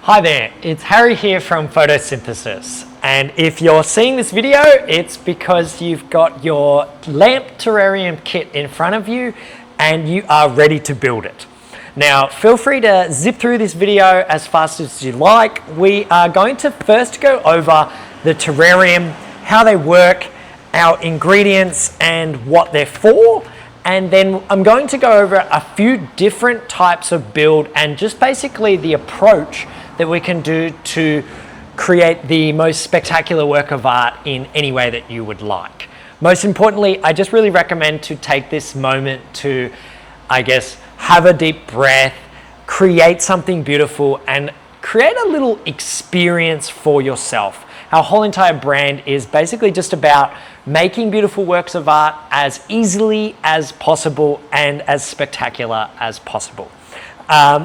Hi there, it's Harry here from Photosynthesis, and if you're seeing this video, it's because you've got your lamp terrarium kit in front of you and you are ready to build it. Now, feel free to zip through this video as fast as you like. We are going to first go over the terrarium, how they work, our ingredients and what they're for, and then I'm going to go over a few different types of build and just basically the approach that we can do to create the most spectacular work of art in any way that you would like. Most importantly, I just really recommend to take this moment to, have a deep breath, create something beautiful, and create a little experience for yourself. Our whole entire brand is basically just about making beautiful works of art as easily as possible and as spectacular as possible.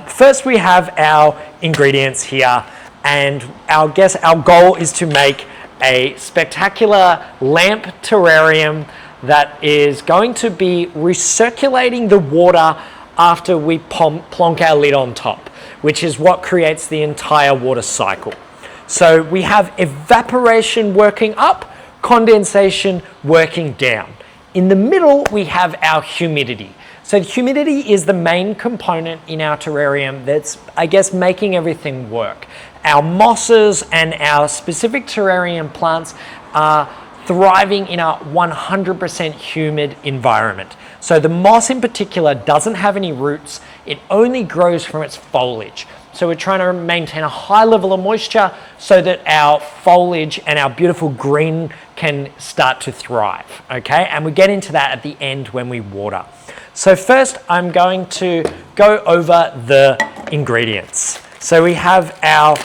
First, we have our ingredients here, and our goal is to make a spectacular lamp terrarium that is going to be recirculating the water after we plonk our lid on top, which is what creates the entire water cycle. So we have evaporation working up, condensation working down. In the middle, we have our humidity. So humidity is the main component in our terrarium that's, making everything work. Our mosses and our specific terrarium plants are thriving in a 100% humid environment. So the moss in particular doesn't have any roots. It only grows from its foliage. So we're trying to maintain a high level of moisture so that our foliage and our beautiful green can start to thrive, okay? And we get into that at the end when we water. So first, I'm going to go over the ingredients. So we have our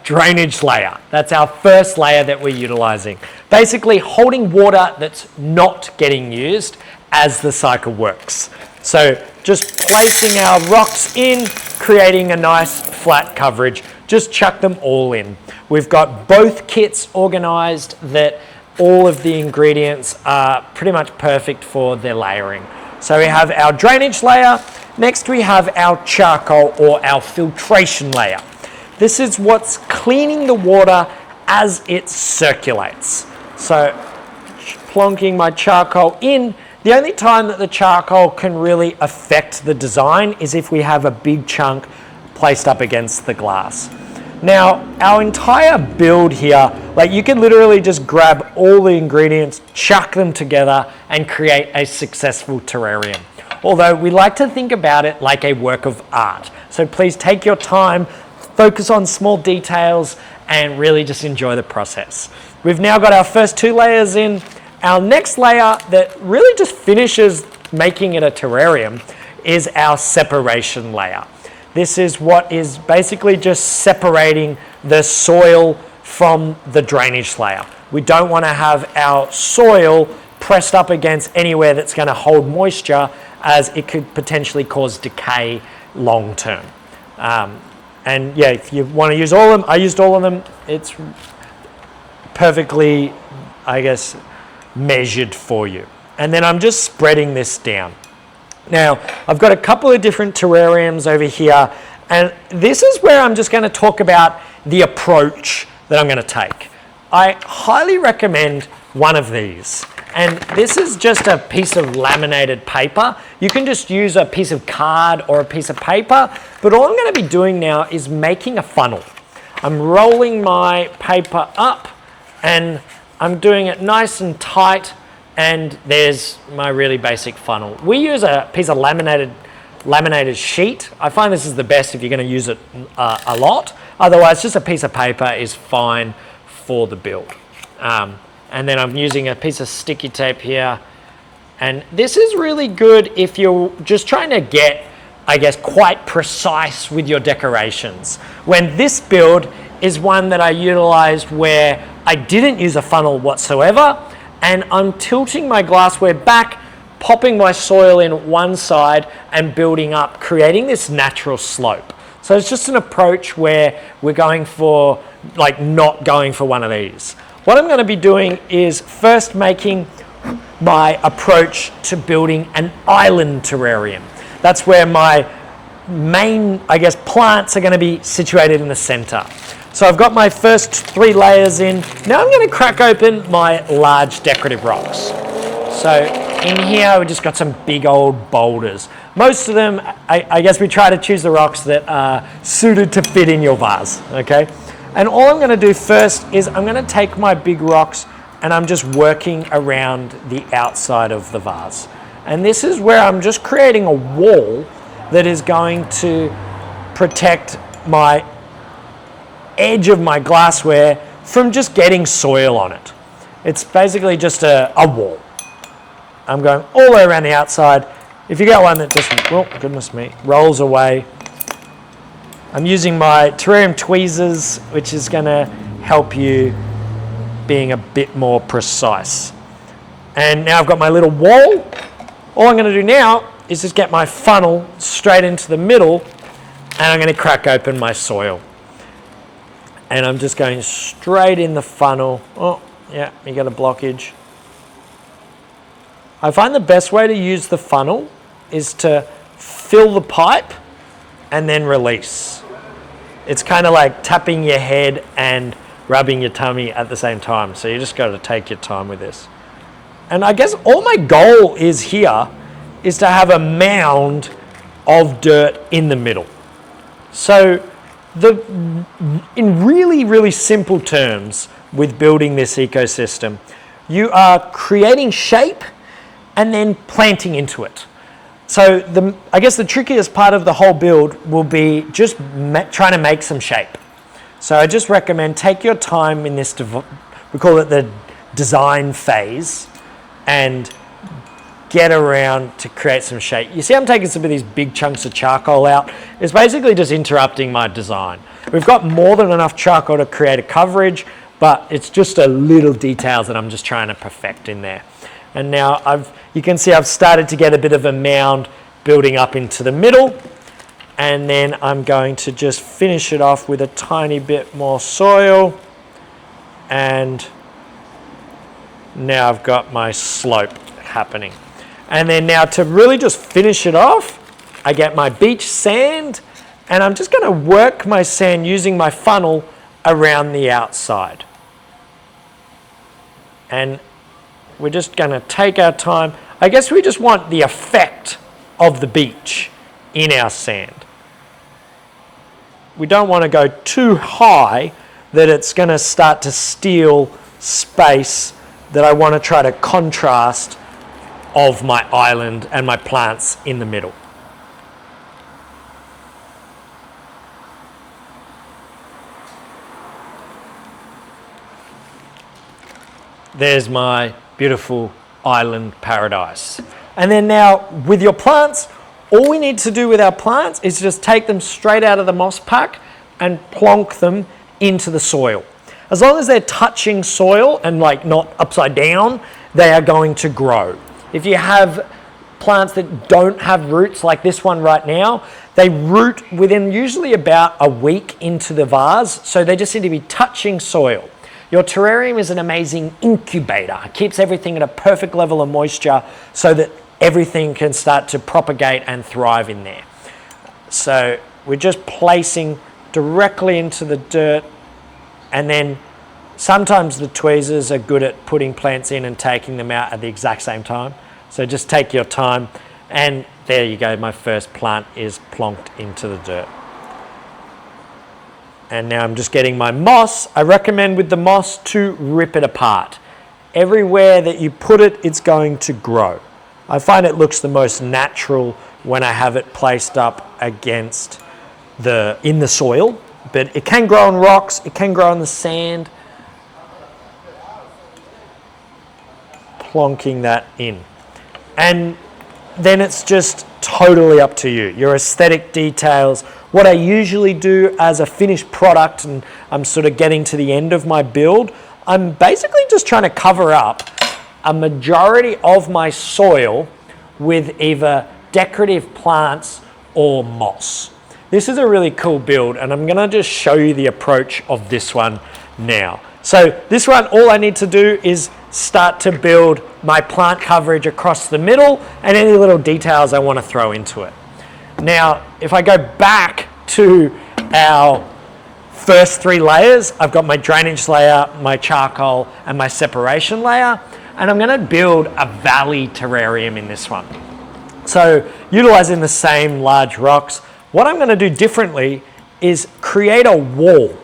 drainage layer. That's our first layer that we're utilizing. Basically holding water that's not getting used as the cycle works. So just placing our rocks in, creating a nice flat coverage, just chuck them all in. We've got both kits organized that all of the ingredients are pretty much perfect for their layering. So we have our drainage layer. Next we have our charcoal or our filtration layer. This is what's cleaning the water as it circulates. So plonking my charcoal in. The only time that the charcoal can really affect the design is if we have a big chunk placed up against the glass. Now, our entire build here, you can literally just grab all the ingredients, chuck them together, and create a successful terrarium. Although we like to think about it like a work of art. So please take your time, focus on small details, and really just enjoy the process. We've now got our first two layers in. Our next layer that really just finishes making it a terrarium is our separation layer. This is what is basically just separating the soil from the drainage layer. We don't want to have our soil pressed up against anywhere that's going to hold moisture, as it could potentially cause decay long term. And yeah, if you want to use all of them, I used all of them. It's perfectly, measured for you. And then I'm just spreading this down. Now, I've got a couple of different terrariums over here, and this is where I'm just going to talk about the approach that I'm going to take. I highly recommend one of these, and this is just a piece of laminated paper. You can just use a piece of card or a piece of paper, but all I'm going to be doing now is making a funnel. I'm rolling my paper up, and I'm doing it nice and tight, and there's my really basic funnel. We use a piece of laminated sheet. I find this is the best if you're going to use it a lot. Otherwise, just a piece of paper is fine for the build. And then I'm using a piece of sticky tape here. And this is really good if you're just trying to get, quite precise with your decorations. When this build is one that I utilized where I didn't use a funnel whatsoever, and I'm tilting my glassware back, popping my soil in one side and building up, creating this natural slope. So it's just an approach where we're going for, not going for one of these. What I'm going to be doing is first making my approach to building an island terrarium. That's where my main, I guess, plants are going to be situated in the center. So I've got my first 3 layers in. Now I'm going to crack open my large decorative rocks. So in here we've just got some big old boulders. Most of them, I guess we try to choose the rocks that are suited to fit in your vase, okay? And all I'm going to do first is I'm going to take my big rocks and I'm just working around the outside of the vase. And this is where I'm just creating a wall that is going to protect my edge of my glassware from just getting soil on it. It's basically just a wall. I'm going all the way around the outside. If you get one that just, oh goodness me, rolls away, I'm using my terrarium tweezers, which is going to help you being a bit more precise. And now I've got my little wall. All I'm going to do now is just get my funnel straight into the middle, and I'm going to crack open my soil. And I'm just going straight in the funnel. Oh, yeah, you got a blockage. I find the best way to use the funnel is to fill the pipe and then release. It's kind of like tapping your head and rubbing your tummy at the same time. So you just got to take your time with this. And I guess all my goal is here is to have a mound of dirt in the middle. So in really, really simple terms with building this ecosystem, you are creating shape and then planting into it. So I guess the trickiest part of the whole build will be just trying to make some shape. So I just recommend take your time in this, we call it the design phase, and get around to create some shape. You see I'm taking some of these big chunks of charcoal out. It's basically just interrupting my design. We've got more than enough charcoal to create a coverage, but it's just a little details that I'm just trying to perfect in there. And now you can see I've started to get a bit of a mound building up into the middle, and then I'm going to just finish it off with a tiny bit more soil, and now I've got my slope happening. And then now to really just finish it off, I get my beach sand, and I'm just going to work my sand using my funnel around the outside. And we're just going to take our time. I guess we just want the effect of the beach in our sand. We don't want to go too high that it's going to start to steal space that I want to try to contrast of my island and my plants in the middle. There's my beautiful island paradise. And then now with your plants, all we need to do with our plants is just take them straight out of the moss pack and plonk them into the soil. As long as they're touching soil and like not upside down, they are going to grow. If you have plants that don't have roots like this one right now, they root within usually about a week into the vase, so they just need to be touching soil. Your terrarium is an amazing incubator. It keeps everything at a perfect level of moisture so that everything can start to propagate and thrive in there. So we're just placing directly into the dirt, and then sometimes the tweezers are good at putting plants in and taking them out at the exact same time. So just take your time, and there you go, my first plant is plonked into the dirt. And now I'm just getting my moss. I recommend with the moss to rip it apart. Everywhere that you put it, it's going to grow. I find it looks the most natural when I have it placed up against in the soil, but it can grow on rocks, it can grow on the sand. Plonking that in. And then it's just totally up to you. Your aesthetic details. What I usually do as a finished product, and I'm sort of getting to the end of my build, I'm basically just trying to cover up a majority of my soil with either decorative plants or moss. This is a really cool build, and I'm gonna just show you the approach of this one now. So this one, all I need to do is start to build my plant coverage across the middle and any little details I want to throw into it. Now, if I go back to our first 3 layers, I've got my drainage layer, my charcoal, and my separation layer, and I'm gonna build a valley terrarium in this one. So, utilizing the same large rocks, what I'm gonna do differently is create a wall.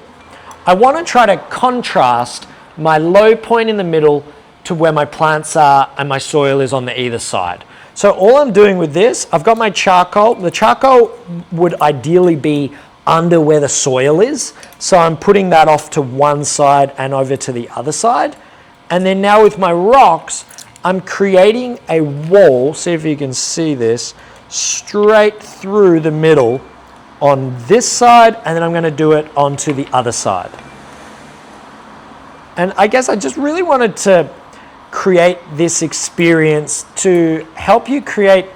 I wanna try to contrast my low point in the middle to where my plants are and my soil is on the either side. So all I'm doing with this, I've got my charcoal. The charcoal would ideally be under where the soil is. So I'm putting that off to one side and over to the other side. And then now with my rocks, I'm creating a wall, see if you can see this, straight through the middle on this side, and then I'm gonna do it onto the other side. And I guess I just really wanted to create this experience to help you create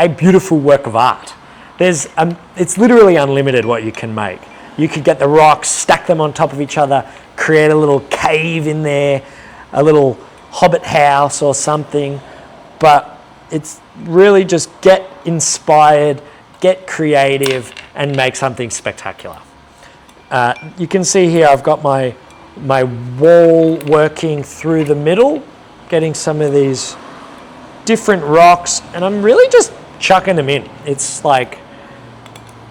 a beautiful work of art. It's literally unlimited what you can make. You could get the rocks, stack them on top of each other, create a little cave in there, a little hobbit house or something, but it's really just get inspired, get creative, and make something spectacular. You can see here I've got my wall working through the middle, getting some of these different rocks, and I'm really just chucking them in. It's like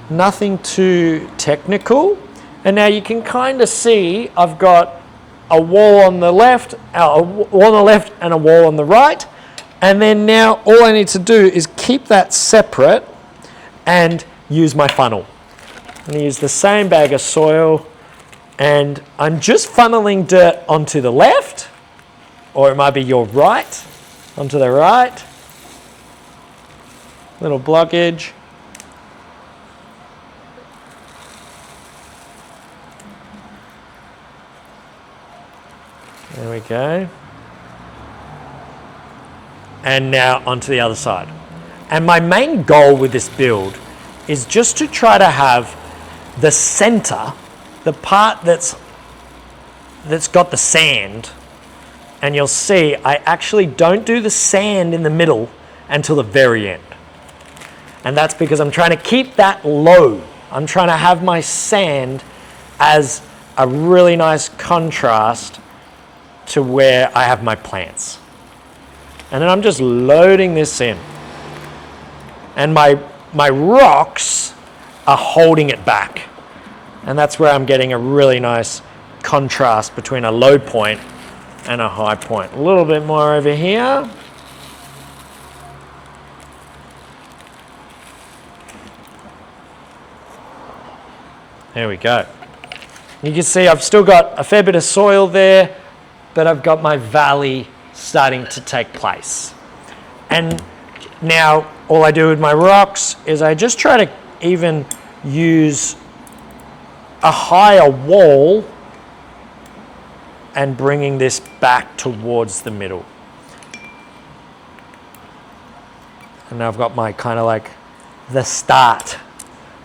nothing too technical. And now you can kind of see I've got a wall on the left, and a wall on the right. And then now all I need to do is keep that separate and use my funnel. I'm going to use the same bag of soil, and I'm just funneling dirt onto the left, or it might be your right, onto the right. Little blockage. There we go. And now onto the other side. And my main goal with this build is just to try to have the center, the part that's got the sand, and you'll see I actually don't do the sand in the middle until the very end. And that's because I'm trying to keep that low. I'm trying to have my sand as a really nice contrast to where I have my plants. And then I'm just loading this in. And my rocks are holding it back. And that's where I'm getting a really nice contrast between a low point and a high point. A little bit more over here. There we go. You can see I've still got a fair bit of soil there, but I've got my valley starting to take place. And now all I do with my rocks is I just try to even use a higher wall and bringing this back towards the middle. And now I've got my kind of like the start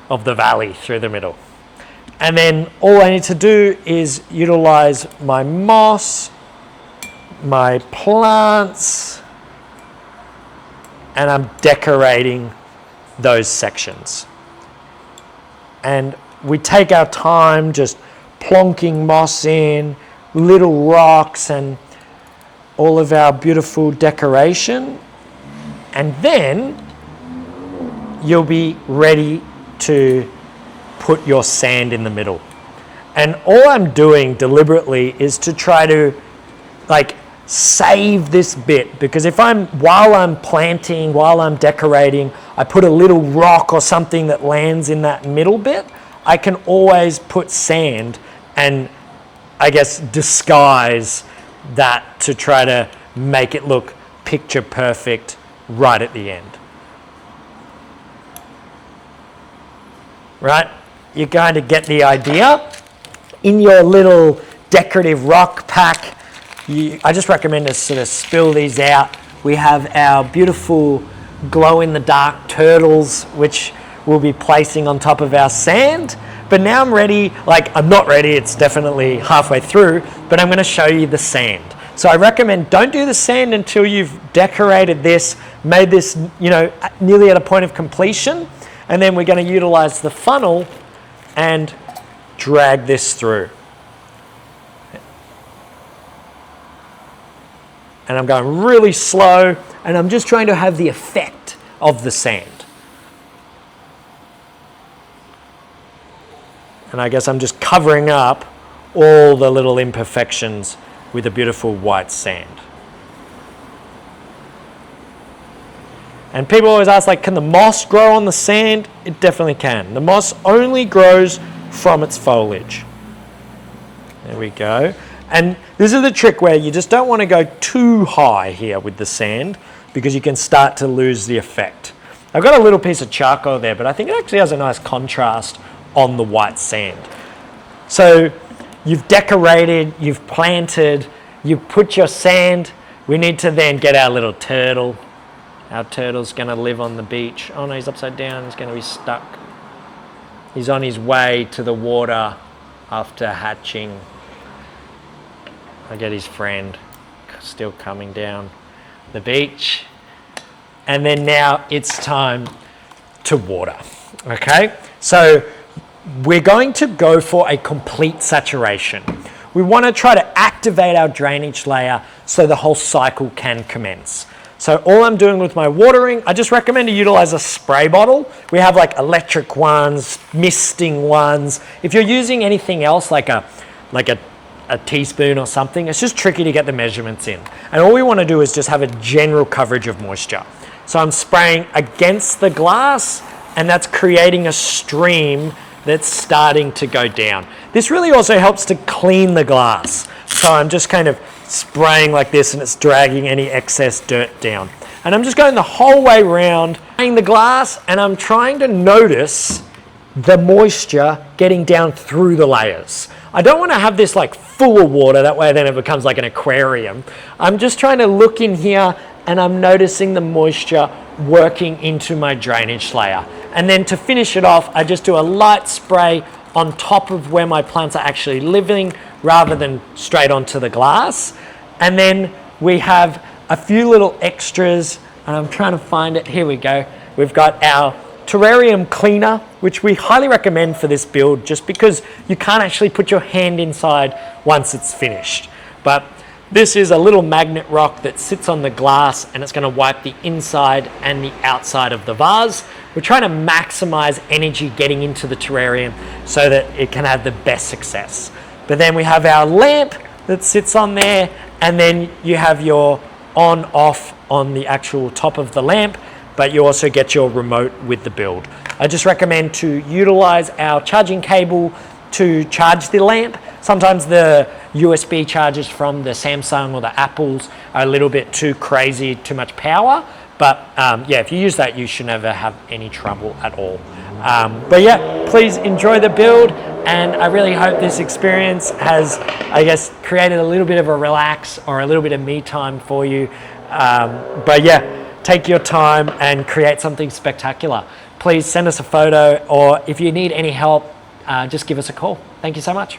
of the valley through the middle. And then all I need to do is utilize my moss, my plants, and I'm decorating those sections. And we take our time just plonking moss in, little rocks, and all of our beautiful decoration. And then you'll be ready to put your sand in the middle. And all I'm doing deliberately is to try to like save this bit, because if while I'm planting, while I'm decorating, I put a little rock or something that lands in that middle bit, I can always put sand and I guess disguise that to try to make it look picture perfect right at the end. Right? You're going to get the idea. In your little decorative rock pack, I just recommend to sort of spill these out. We have our beautiful glow-in-the-dark turtles, which we'll be placing on top of our sand. But now I'm ready, like I'm not ready, it's definitely halfway through, but I'm going to show you the sand. So I recommend don't do the sand until you've decorated this, made this, nearly at a point of completion. And then we're going to utilize the funnel and drag this through. And I'm going really slow, and I'm just trying to have the effect of the sand. And I guess I'm just covering up all the little imperfections with a beautiful white sand. And people always ask, like, can the moss grow on the sand? It definitely can. The moss only grows from its foliage. There we go. And this is the trick where you just don't want to go too high here with the sand, because you can start to lose the effect. I've got a little piece of charcoal there, but I think it actually has a nice contrast on the white sand. So you've decorated, you've planted, you've put your sand. We need to then get our little turtle. Our turtle's going to live on the beach. Oh no, he's upside down. He's going to be stuck. He's on his way to the water after hatching. I get his friend still coming down the beach. And then now it's time to water. Okay, so we're going to go for a complete saturation. We want to try to activate our drainage layer so the whole cycle can commence. So all I'm doing with my watering, I just recommend to utilize a spray bottle. We have like electric ones, misting ones. If you're using anything else like a teaspoon or something, it's just tricky to get the measurements in. And all we want to do is just have a general coverage of moisture. So I'm spraying against the glass, and that's creating a stream that's starting to go down. This really also helps to clean the glass. So I'm just kind of spraying like this, and it's dragging any excess dirt down. And I'm just going the whole way around, spraying the glass, and I'm trying to notice the moisture getting down through the layers. I don't want to have this like full of water, that way then it becomes like an aquarium. I'm just trying to look in here, and I'm noticing the moisture working into my drainage layer. And then to finish it off, I just do a light spray on top of where my plants are actually living, rather than straight onto the glass. And then we have a few little extras, and I'm trying to find it. Here we go. We've got our terrarium cleaner, which we highly recommend for this build, just because you can't actually put your hand inside once it's finished. But this is a little magnet rock that sits on the glass, and it's going to wipe the inside and the outside of the vase. We're trying to maximize energy getting into the terrarium so that it can have the best success. But then we have our lamp that sits on there, and then you have your on off on the actual top of the lamp, but you also get your remote with the build. I just recommend to utilize our charging cable to charge the lamp. Sometimes the USB chargers from the Samsung or the Apples are a little bit too crazy, too much power. But yeah, if you use that, you should never have any trouble at all. But yeah, please enjoy the build. And I really hope this experience has, I guess, created a little bit of a relax or a little bit of me time for you. But yeah, take your time and create something spectacular. Please send us a photo, or if you need any help, just give us a call. Thank you so much.